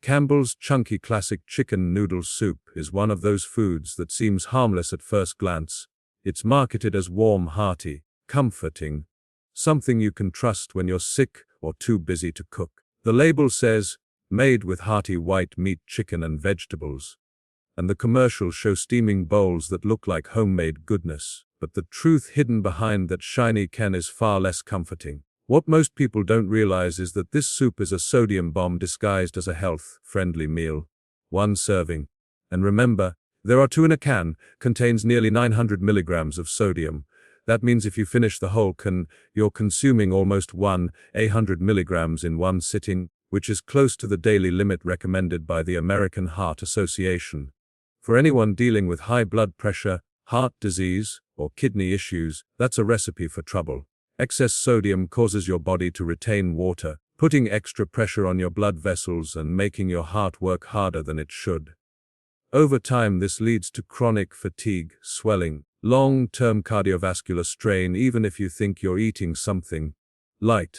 Campbell's chunky classic chicken noodle soup is one of those foods that seems harmless at first glance. It's marketed as warm, hearty, comforting, something you can trust when you're sick or too busy to cook. The label says, made with hearty white meat, chicken and vegetables. And the commercials show steaming bowls that look like homemade goodness. But the truth hidden behind that shiny can is far less comforting. What most people don't realize is that this soup is a sodium bomb disguised as a health-friendly meal. One serving. And remember, there are 2 in a can, contains nearly 900 milligrams of sodium. That means if you finish the whole can, you're consuming almost 100 milligrams in one sitting, which is close to the daily limit recommended by the American Heart Association. For anyone dealing with high blood pressure, heart disease, or kidney issues, that's a recipe for trouble. Excess sodium causes your body to retain water, putting extra pressure on your blood vessels and making your heart work harder than it should. Over time, this leads to chronic fatigue, swelling, long-term cardiovascular strain even if you think you're eating something light.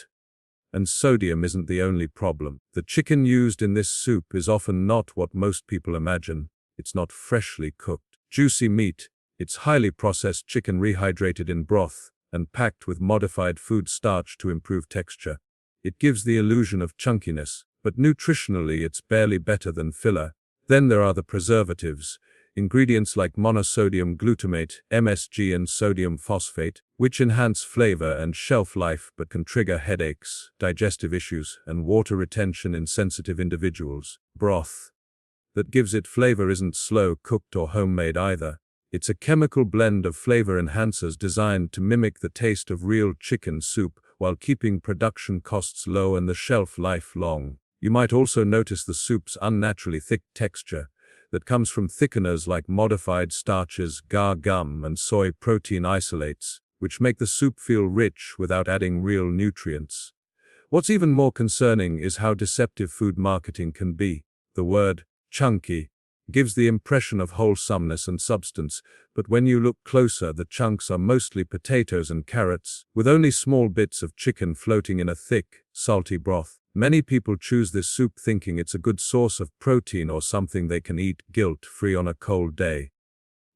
And sodium isn't the only problem. The chicken used in this soup is often not what most people imagine. It's not freshly cooked, juicy meat. It's highly processed chicken rehydrated in broth and packed with modified food starch to improve texture. It gives the illusion of chunkiness, but nutritionally it's barely better than filler. Then there are the preservatives, ingredients like monosodium glutamate, MSG and sodium phosphate, which enhance flavor and shelf life but can trigger headaches, digestive issues, and water retention in sensitive individuals. Broth that gives it flavor isn't slow cooked or homemade either. It's a chemical blend of flavor enhancers designed to mimic the taste of real chicken soup while keeping production costs low and the shelf life long. You might also notice the soup's unnaturally thick texture that comes from thickeners like modified starches, gar gum, and soy protein isolates, which make the soup feel rich without adding real nutrients. What's even more concerning is how deceptive food marketing can be. The word chunky gives the impression of wholesomeness and substance, but when you look closer, the chunks are mostly potatoes and carrots, with only small bits of chicken floating in a thick, salty broth. Many people choose this soup thinking it's a good source of protein or something they can eat guilt-free on a cold day.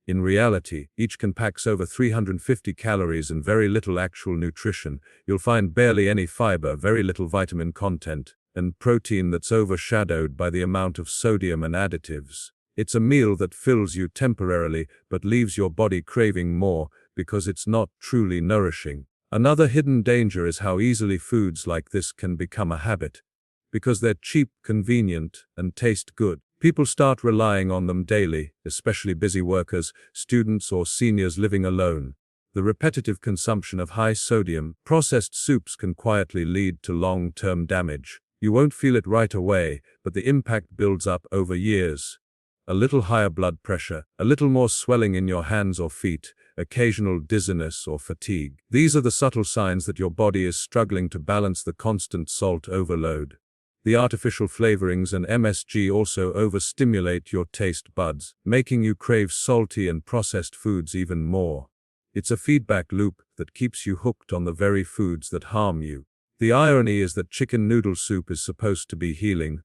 In reality, each can packs over 350 calories and very little actual nutrition. You'll find barely any fiber, very little vitamin content, and protein that's overshadowed by the amount of sodium and additives. It's a meal that fills you temporarily but leaves your body craving more because it's not truly nourishing. Another hidden danger is how easily foods like this can become a habit. Because they're cheap, convenient, and taste good, people start relying on them daily, especially busy workers, students, or seniors living alone. The repetitive consumption of high-sodium, processed soups can quietly lead to long-term damage. You won't feel it right away, but the impact builds up over years. A little higher blood pressure, a little more swelling in your hands or feet, occasional dizziness or fatigue. These are the subtle signs that your body is struggling to balance the constant salt overload. The artificial flavorings and MSG also overstimulate your taste buds, making you crave salty and processed foods even more. It's a feedback loop that keeps you hooked on the very foods that harm you. The irony is that chicken noodle soup is supposed to be healing.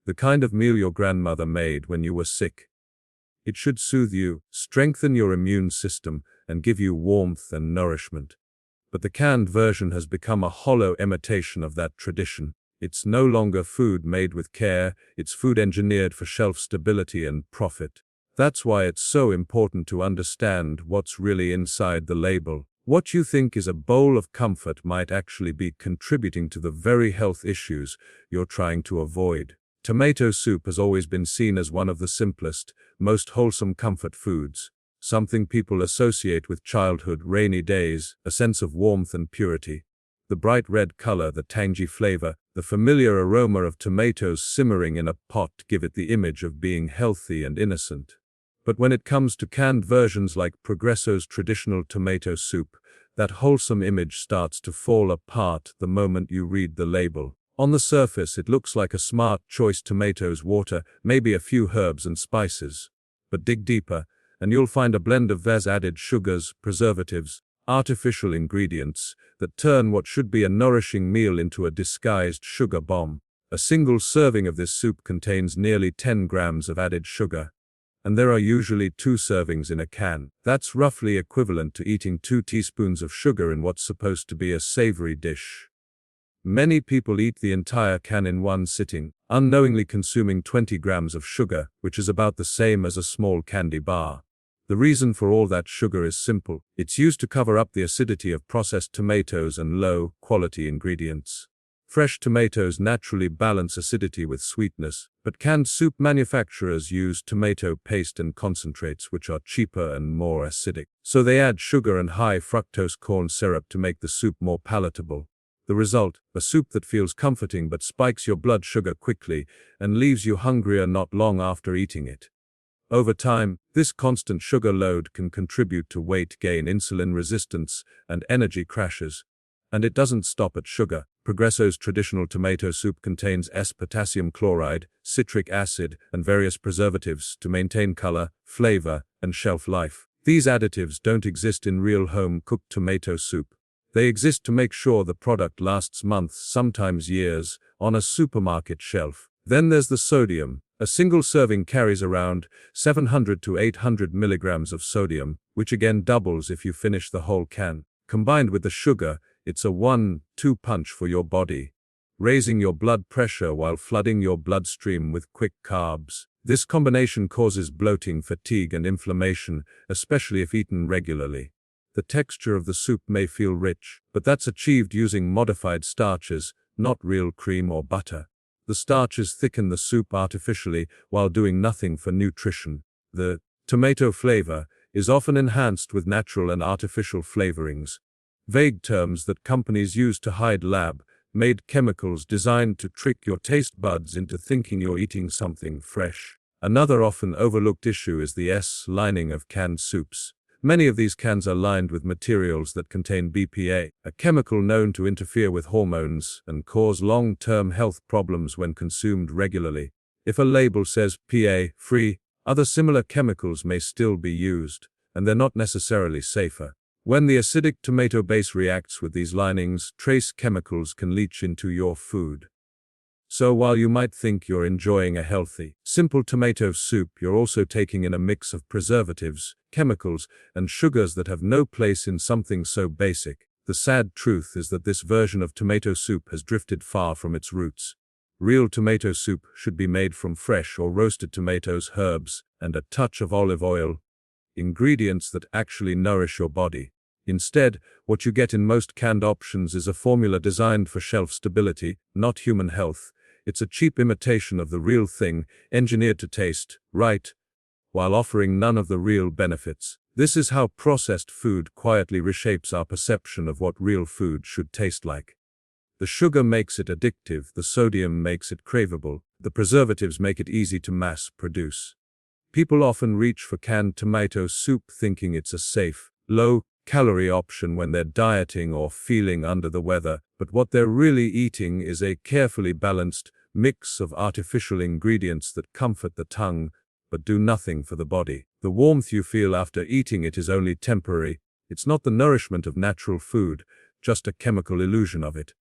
The kind of meal your grandmother made when you were sick. It should soothe you, strengthen your immune system, and give you warmth and nourishment. But the canned version has become a hollow imitation of that tradition. It's no longer food made with care, it's food engineered for shelf stability and profit. That's why it's so important to understand what's really inside the label. What you think is a bowl of comfort might actually be contributing to the very health issues you're trying to avoid. Tomato soup has always been seen as one of the simplest, most wholesome comfort foods, something people associate with childhood, rainy days, a sense of warmth and purity. The bright red color, the tangy flavor, the familiar aroma of tomatoes simmering in a pot give it the image of being healthy and innocent. But when it comes to canned versions like Progresso's traditional tomato soup, that wholesome image starts to fall apart the moment you read the label. On the surface, it looks like a smart choice: tomatoes, water, maybe a few herbs and spices. But dig deeper, and you'll find a blend of added sugars, preservatives, artificial ingredients that turn what should be a nourishing meal into a disguised sugar bomb. A single serving of this soup contains nearly 10 grams of added sugar, and there are usually 2 servings in a can. That's roughly equivalent to eating 2 teaspoons of sugar in what's supposed to be a savory dish. Many people eat the entire can in one sitting, unknowingly consuming 20 grams of sugar, which is about the same as a small candy bar. The reason for all that sugar is simple. It's used to cover up the acidity of processed tomatoes and low-quality ingredients. Fresh tomatoes naturally balance acidity with sweetness, but canned soup manufacturers use tomato paste and concentrates which are cheaper and more acidic. So they add sugar and high fructose corn syrup to make the soup more palatable. The result, a soup that feels comforting but spikes your blood sugar quickly and leaves you hungrier not long after eating it. Over time, this constant sugar load can contribute to weight gain, insulin resistance, and energy crashes. And it doesn't stop at sugar. Progresso's traditional tomato soup contains S-potassium chloride, citric acid, and various preservatives to maintain color, flavor, and shelf life. These additives don't exist in real home-cooked tomato soup. They exist to make sure the product lasts months, sometimes years, on a supermarket shelf. Then there's the sodium. A single serving carries around 700 to 800 milligrams of sodium, which again doubles if you finish the whole can. Combined with the sugar, it's a 1-2 punch for your body, raising your blood pressure while flooding your bloodstream with quick carbs. This combination causes bloating, fatigue, and inflammation, especially if eaten regularly. The texture of the soup may feel rich, but that's achieved using modified starches, not real cream or butter. The starches thicken the soup artificially while doing nothing for nutrition. The tomato flavor is often enhanced with natural and artificial flavorings, vague terms that companies use to hide lab-made chemicals designed to trick your taste buds into thinking you're eating something fresh. Another often overlooked issue is the S-lining of canned soups. Many of these cans are lined with materials that contain BPA, a chemical known to interfere with hormones and cause long-term health problems when consumed regularly. If a label says PA-free, other similar chemicals may still be used, and they're not necessarily safer. When the acidic tomato base reacts with these linings, trace chemicals can leach into your food. So while you might think you're enjoying a healthy, simple tomato soup, you're also taking in a mix of preservatives, chemicals, and sugars that have no place in something so basic. The sad truth is that this version of tomato soup has drifted far from its roots. Real tomato soup should be made from fresh or roasted tomatoes, herbs, and a touch of olive oil, ingredients that actually nourish your body. Instead, what you get in most canned options is a formula designed for shelf stability, not human health. It's a cheap imitation of the real thing, engineered to taste right, while offering none of the real benefits. This is how processed food quietly reshapes our perception of what real food should taste like. The sugar makes it addictive, the sodium makes it craveable, the preservatives make it easy to mass produce. People often reach for canned tomato soup thinking it's a safe, low-calorie option when they're dieting or feeling under the weather, but what they're really eating is a carefully balanced mix of artificial ingredients that comfort the tongue but do nothing for the body. The warmth you feel after eating it is only temporary. It's not the nourishment of natural food, just a chemical illusion of it.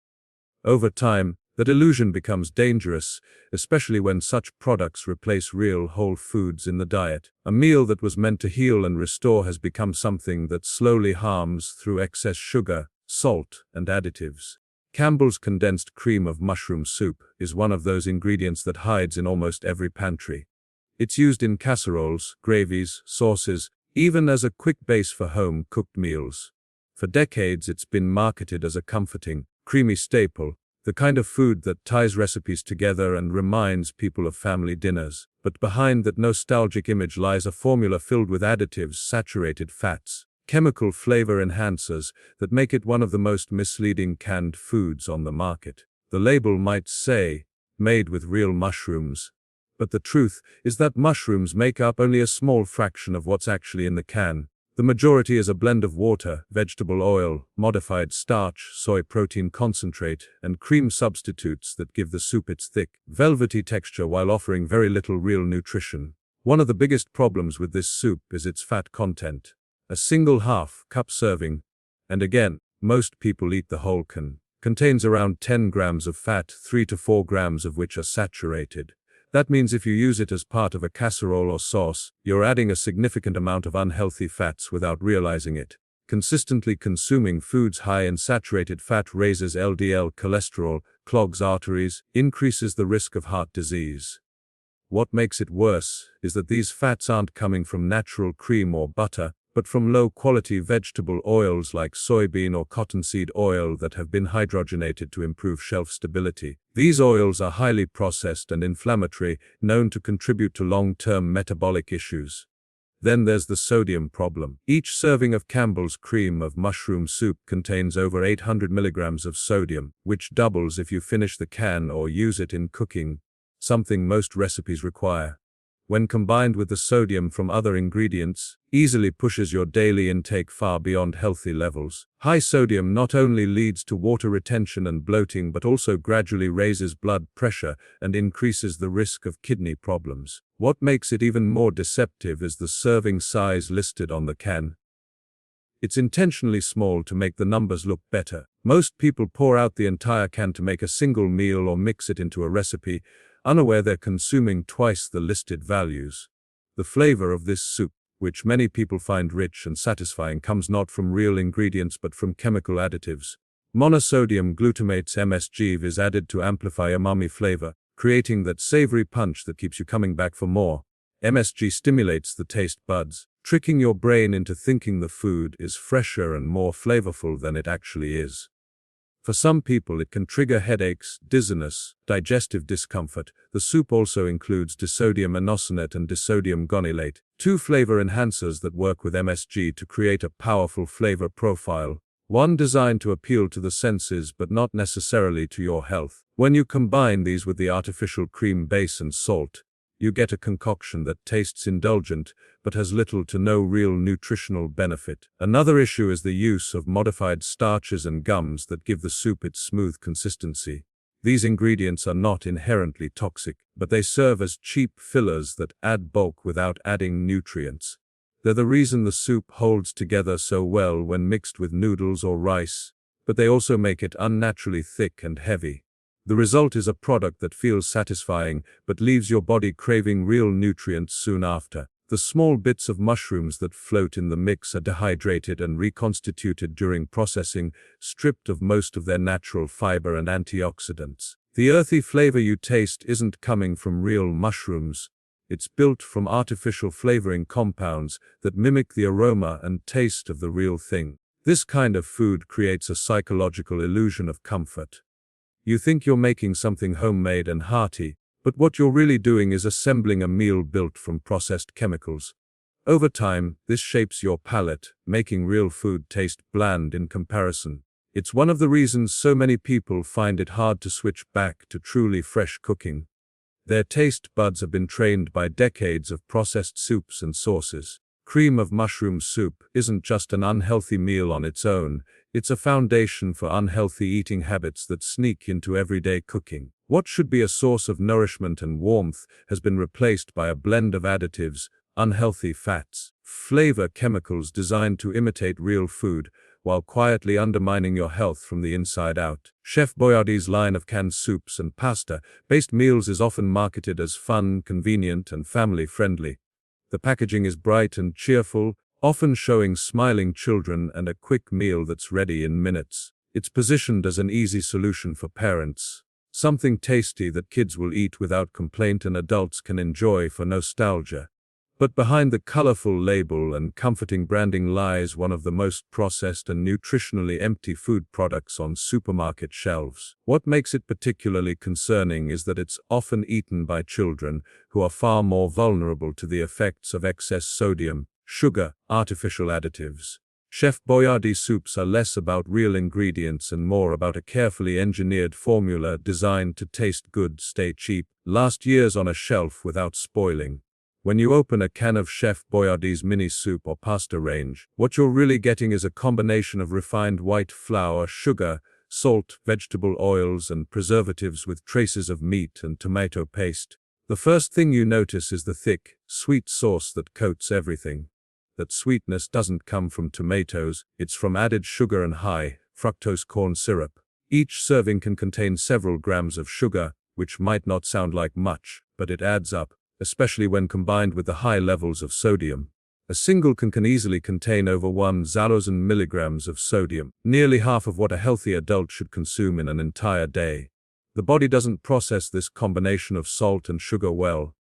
Over time, that illusion becomes dangerous, especially when such products replace real whole foods in the diet. A meal that was meant to heal and restore has become something that slowly harms through excess sugar, salt, and additives. Campbell's condensed cream of mushroom soup is one of those ingredients that hides in almost every pantry. It's used in casseroles, gravies, sauces, even as a quick base for home-cooked meals. For decades it's been marketed as a comforting, creamy staple, the kind of food that ties recipes together and reminds people of family dinners. But behind that nostalgic image lies a formula filled with additives, saturated fats, chemical flavor enhancers that make it one of the most misleading canned foods on the market. The label might say, made with real mushrooms, but the truth is that mushrooms make up only a small fraction of what's actually in the can. The majority is a blend of water, vegetable oil, modified starch, soy protein concentrate, and cream substitutes that give the soup its thick, velvety texture while offering very little real nutrition. One of the biggest problems with this soup is its fat content. A single half-cup serving, and again, most people eat the whole can. contains around 10 grams of fat, 3 to 4 grams of which are saturated. That means if you use it as part of a casserole or sauce, you're adding a significant amount of unhealthy fats without realizing it. Consistently consuming foods high in saturated fat raises LDL cholesterol, clogs arteries, increases the risk of heart disease. What makes it worse is that these fats aren't coming from natural cream or butter, but from low-quality vegetable oils like soybean or cottonseed oil that have been hydrogenated to improve shelf stability. These oils are highly processed and inflammatory, known to contribute to long-term metabolic issues. Then there's the sodium problem. Each serving of Campbell's cream of mushroom soup contains over 800 milligrams of sodium, which doubles if you finish the can or use it in cooking, something most recipes require. When combined with the sodium from other ingredients, easily pushes your daily intake far beyond healthy levels. High sodium not only leads to water retention and bloating but also gradually raises blood pressure and increases the risk of kidney problems. What makes it even more deceptive is the serving size listed on the can. It's intentionally small to make the numbers look better. Most people pour out the entire can to make a single meal or mix it into a recipe, unaware they're consuming twice the listed values. The flavor of this soup, which many people find rich and satisfying, comes not from real ingredients but from chemical additives. Monosodium glutamate's MSG is added to amplify umami flavor, creating that savory punch that keeps you coming back for more. MSG stimulates the taste buds, tricking your brain into thinking the food is fresher and more flavorful than it actually is. For some people, it can trigger headaches, dizziness, digestive discomfort. The soup also includes disodium inosinate and disodium gonylate, two flavor enhancers that work with MSG to create a powerful flavor profile, one designed to appeal to the senses but not necessarily to your health. When you combine these with the artificial cream base and salt, you get a concoction that tastes indulgent but has little to no real nutritional benefit. Another issue is the use of modified starches and gums that give the soup its smooth consistency. These ingredients are not inherently toxic, but they serve as cheap fillers that add bulk without adding nutrients. They're the reason the soup holds together so well when mixed with noodles or rice, but they also make it unnaturally thick and heavy. The result is a product that feels satisfying but leaves your body craving real nutrients soon after. The small bits of mushrooms that float in the mix are dehydrated and reconstituted during processing, stripped of most of their natural fiber and antioxidants. The earthy flavor you taste isn't coming from real mushrooms. It's built from artificial flavoring compounds that mimic the aroma and taste of the real thing. This kind of food creates a psychological illusion of comfort. You think you're making something homemade and hearty, but what you're really doing is assembling a meal built from processed chemicals. Over time, this shapes your palate, making real food taste bland in comparison. It's one of the reasons so many people find it hard to switch back to truly fresh cooking. Their taste buds have been trained by decades of processed soups and sauces. Cream of mushroom soup isn't just an unhealthy meal on its own, it's a foundation for unhealthy eating habits that sneak into everyday cooking. What should be a source of nourishment and warmth has been replaced by a blend of additives, unhealthy fats, flavor chemicals designed to imitate real food, while quietly undermining your health from the inside out. Chef Boyardee's line of canned soups and pasta-based meals is often marketed as fun, convenient, and family-friendly. The packaging is bright and cheerful, often showing smiling children and a quick meal that's ready in minutes. It's positioned as an easy solution for parents, something tasty that kids will eat without complaint and adults can enjoy for nostalgia. But behind the colorful label and comforting branding lies one of the most processed and nutritionally empty food products on supermarket shelves. What makes it particularly concerning is that it's often eaten by children who are far more vulnerable to the effects of excess sodium, sugar, artificial additives. Chef Boyardee soups are less about real ingredients and more about a carefully engineered formula designed to taste good, stay cheap, last years on a shelf without spoiling. When you open a can of Chef Boyardee's mini soup or pasta range, what you're really getting is a combination of refined white flour, sugar, salt, vegetable oils, and preservatives with traces of meat and tomato paste. The first thing you notice is the thick, sweet sauce that coats everything. That sweetness doesn't come from tomatoes, it's from added sugar and high fructose corn syrup. Each serving can contain several grams of sugar, which might not sound like much, but it adds up, especially when combined with the high levels of sodium. A single can easily contain over 1,000 milligrams of sodium, nearly half of what a healthy adult should consume in an entire day. The body doesn't process this combination of salt and sugar well.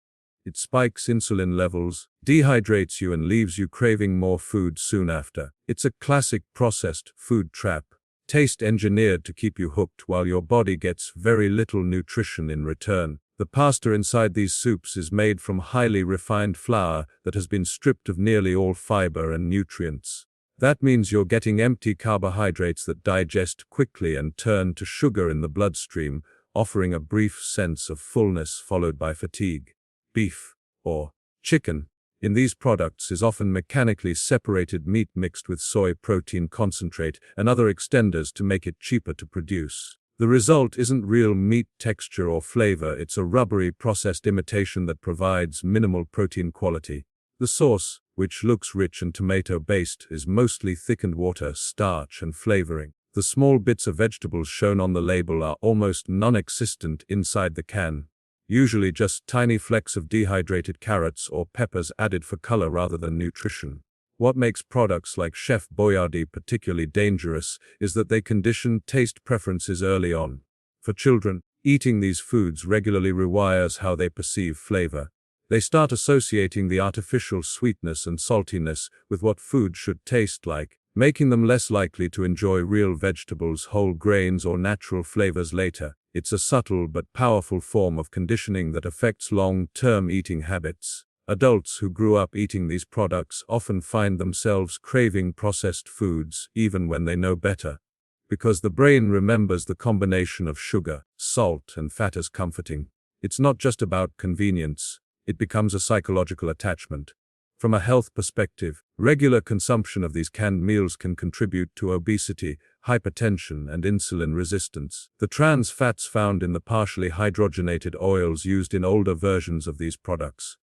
It spikes insulin levels, dehydrates you, and leaves you craving more food soon after. It's a classic processed food trap, taste engineered to keep you hooked while your body gets very little nutrition in return. The pasta inside these soups is made from highly refined flour that has been stripped of nearly all fiber and nutrients. That means you're getting empty carbohydrates that digest quickly and turn to sugar in the bloodstream, offering a brief sense of fullness followed by fatigue. Beef, or chicken, in these products is often mechanically separated meat mixed with soy protein concentrate and other extenders to make it cheaper to produce. The result isn't real meat texture or flavor, it's a rubbery processed imitation that provides minimal protein quality. The sauce, which looks rich and tomato-based, is mostly thickened water, starch, and flavoring. The small bits of vegetables shown on the label are almost non-existent inside the can, usually just tiny flecks of dehydrated carrots or peppers added for color rather than nutrition. What makes products like Chef Boyardee particularly dangerous is that they condition taste preferences early on. For children, eating these foods regularly rewires how they perceive flavor. They start associating the artificial sweetness and saltiness with what food should taste like, making them less likely to enjoy real vegetables, whole grains, or natural flavors later. It's a subtle but powerful form of conditioning that affects long-term eating habits. Adults who grew up eating these products often find themselves craving processed foods even when they know better, because the brain remembers the combination of sugar, salt, and fat as comforting. It's not just about convenience, it becomes a psychological attachment. From a health perspective, regular consumption of these canned meals can contribute to obesity, hypertension, and insulin resistance. The trans fats found in the partially hydrogenated oils used in older versions of these products,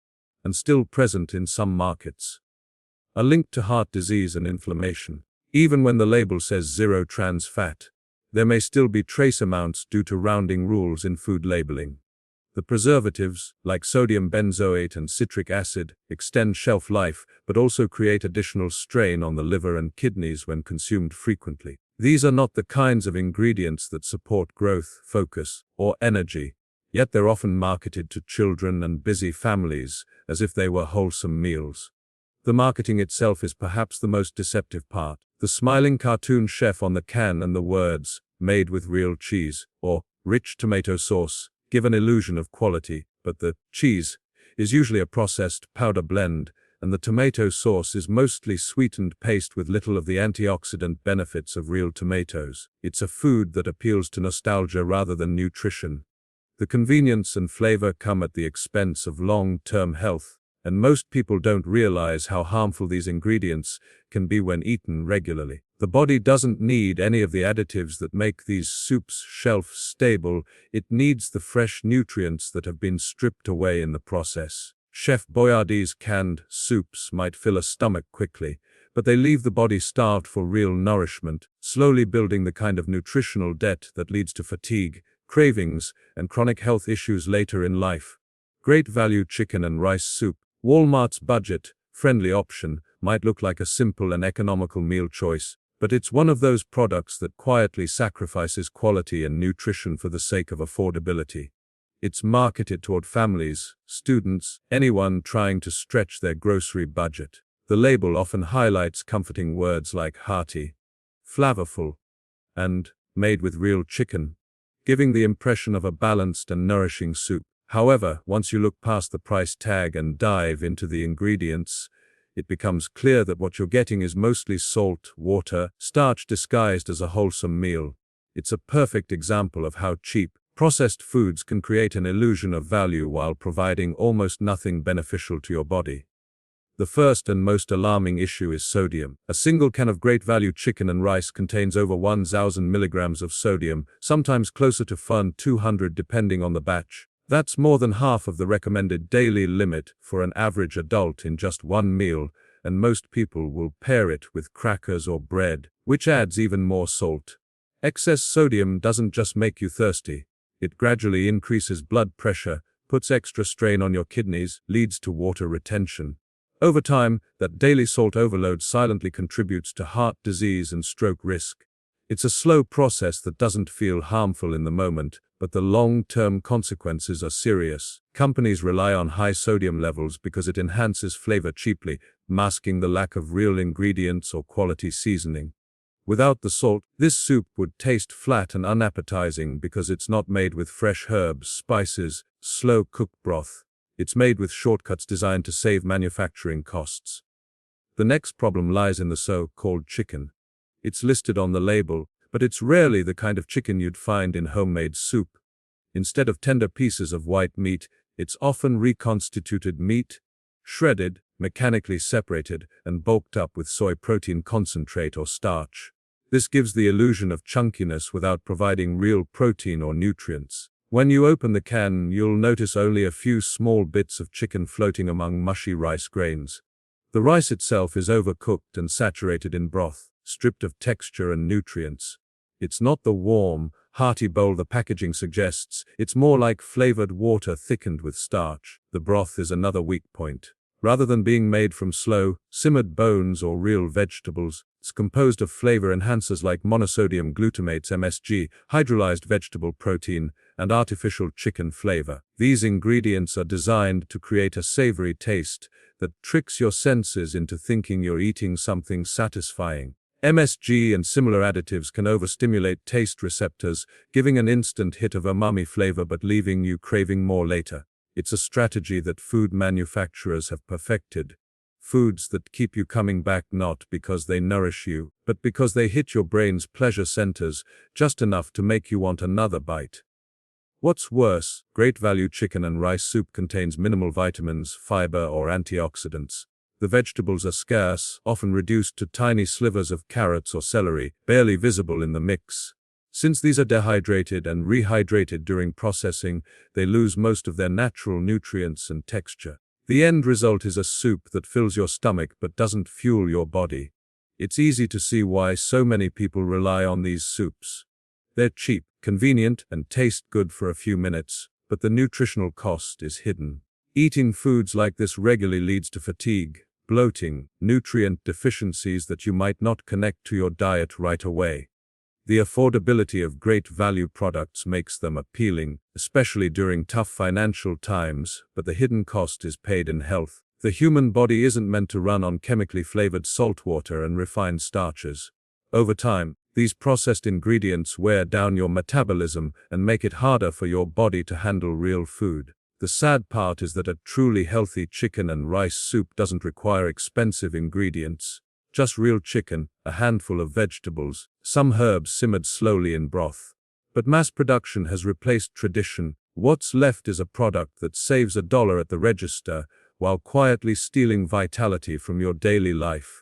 and still present in some markets, are linked to heart disease and inflammation. Even when the label says zero trans fat, there may still be trace amounts due to rounding rules in food labeling. The preservatives, like sodium benzoate and citric acid, extend shelf life but also create additional strain on the liver and kidneys when consumed frequently. These are not the kinds of ingredients that support growth, focus, or energy, yet they're often marketed to children and busy families as if they were wholesome meals. The marketing itself is perhaps the most deceptive part. The smiling cartoon chef on the can and the words, "made with real cheese," or "rich tomato sauce," give an illusion of quality, but the cheese is usually a processed powder blend, and the tomato sauce is mostly sweetened paste with little of the antioxidant benefits of real tomatoes. It's a food that appeals to nostalgia rather than nutrition. The convenience and flavor come at the expense of long-term health, and most people don't realize how harmful these ingredients can be when eaten regularly. The body doesn't need any of the additives that make these soups shelf-stable, it needs the fresh nutrients that have been stripped away in the process. Chef Boyardee's canned soups might fill a stomach quickly, but they leave the body starved for real nourishment, slowly building the kind of nutritional debt that leads to fatigue, cravings, and chronic health issues later in life. Great value chicken and rice soup, Walmart's budget-friendly option, might look like a simple and economical meal choice, but it's one of those products that quietly sacrifices quality and nutrition for the sake of affordability. It's marketed toward families, students, anyone trying to stretch their grocery budget. The label often highlights comforting words like hearty, flavorful, and made with real chicken, giving the impression of a balanced and nourishing soup. However, once you look past the price tag and dive into the ingredients, it becomes clear that what you're getting is mostly salt, water, starch disguised as a wholesome meal. It's a perfect example of how cheap, processed foods can create an illusion of value while providing almost nothing beneficial to your body. The first and most alarming issue is sodium. A single can of great value chicken and rice contains over 1,000 milligrams of sodium, sometimes closer to 200 depending on the batch. That's more than half of the recommended daily limit for an average adult in just one meal, and most people will pair it with crackers or bread, which adds even more salt. Excess sodium doesn't just make you thirsty. It gradually increases blood pressure, puts extra strain on your kidneys, leads to water retention. Over time, that daily salt overload silently contributes to heart disease and stroke risk. It's a slow process that doesn't feel harmful in the moment, but the long-term consequences are serious. Companies rely on high sodium levels because it enhances flavor cheaply, masking the lack of real ingredients or quality seasoning. Without the salt, this soup would taste flat and unappetizing because it's not made with fresh herbs, spices, slow-cooked broth. It's made with shortcuts designed to save manufacturing costs. The next problem lies in the so-called chicken. It's listed on the label, but it's rarely the kind of chicken you'd find in homemade soup. Instead of tender pieces of white meat, it's often reconstituted meat, shredded, mechanically separated, and bulked up with soy protein concentrate or starch. This gives the illusion of chunkiness without providing real protein or nutrients. When you open the can, you'll notice only a few small bits of chicken floating among mushy rice grains. The rice itself is overcooked and saturated in broth, stripped of texture and nutrients. It's not the warm, hearty bowl the packaging suggests, it's more like flavored water thickened with starch. The broth is another weak point. Rather than being made from slow, simmered bones or real vegetables, it's composed of flavor enhancers like monosodium glutamates (MSG), hydrolyzed vegetable protein, and artificial chicken flavor. These ingredients are designed to create a savory taste that tricks your senses into thinking you're eating something satisfying. MSG and similar additives can overstimulate taste receptors, giving an instant hit of umami flavor but leaving you craving more later. It's a strategy that food manufacturers have perfected. Foods that keep you coming back not because they nourish you, but because they hit your brain's pleasure centers just enough to make you want another bite. What's worse, great value chicken and rice soup contains minimal vitamins, fiber, or antioxidants. The vegetables are scarce, often reduced to tiny slivers of carrots or celery, barely visible in the mix. Since these are dehydrated and rehydrated during processing, they lose most of their natural nutrients and texture. The end result is a soup that fills your stomach but doesn't fuel your body. It's easy to see why so many people rely on these soups. They're cheap, convenient, and taste good for a few minutes, but the nutritional cost is hidden. Eating foods like this regularly leads to fatigue, bloating, nutrient deficiencies that you might not connect to your diet right away. The affordability of great value products makes them appealing, especially during tough financial times, but the hidden cost is paid in health. The human body isn't meant to run on chemically flavored salt water and refined starches. Over time, these processed ingredients wear down your metabolism and make it harder for your body to handle real food. The sad part is that a truly healthy chicken and rice soup doesn't require expensive ingredients. Just real chicken, a handful of vegetables, some herbs simmered slowly in broth. But mass production has replaced tradition. What's left is a product that saves $1 at the register while quietly stealing vitality from your daily life.